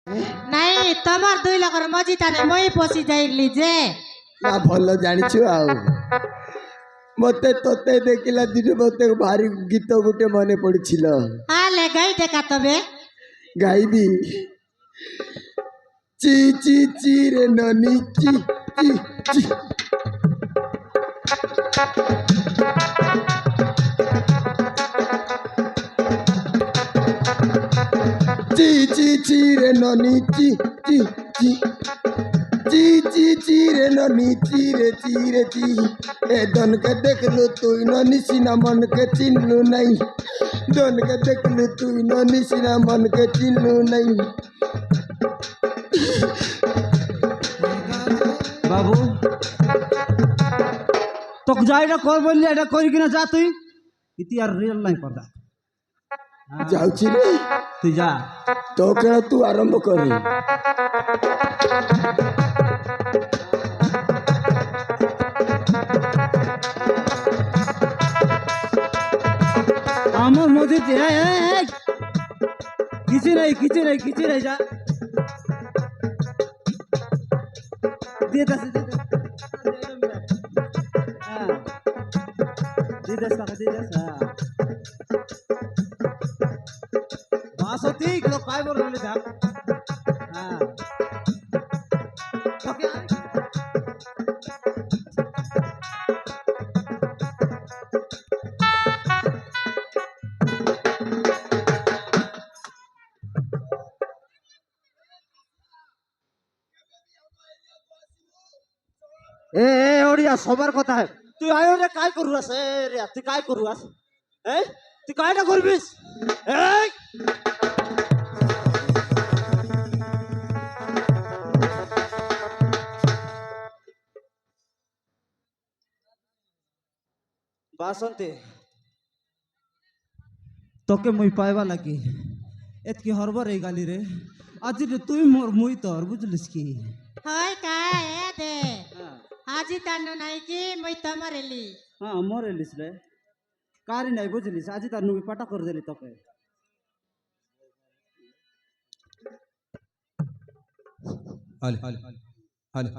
ନାଇଁ ତମର ଦୁଇ ଲୋକର ମଝିଟାରେ ମୁଇଁ ପଶି ଯାଇଲି ଯେ ନା ଭଲ ଜାଣିଛୁ ଆଉ ମତେ ତତେ ଦେଖିଲା ଦିନ ମତେ ଭାରି ଗୀତ ଗୋଟେ ମନେ ପଡିছিল। ଆଲେ ଗାଇ ଦେଖା ତବେ ଗାଇବି ଚି ଚି ଚି ରେ ନନି ଚି ଚି ଚି ची ची ची रे ननी ची ची ची ची ची ची रे ननी ची रे ची ए दन के देख लो तू ननी सीना मन के चिन्हलू नहीं दन के देख लो तू ननी सीना मन के चिन्हलू नहीं। बाबू तो जाइटा कर बोल एटा करी किना जा तुई इति यार रियल नहीं करदा जाउची रे तू जा तो खेल तू आरंभ कर আমার মধ্যে কিছু নাই যা দিয়ে দাস বাসতি লোক काय বললে থাক হ্যাঁ ওকে ए ओडिया सबर কথা তুই আয় রে काय करू আস রে তুই काय करू আস তুই কাইটা করবিস এই বাসন্তে তোকে মুই পাইবা লাগি এতকি হরবার এই গালি রে আজি রে তুই মোর মুই তোর বুঝলিস কি হয় কাই এ দে আজি তানো নাই কি মুই তমর এলি হ্যাঁ মোর এলিস রে কারি নাই বুঝলিস আজি তার নুই পাটা করে দিলি তোকে হালে হালে হালে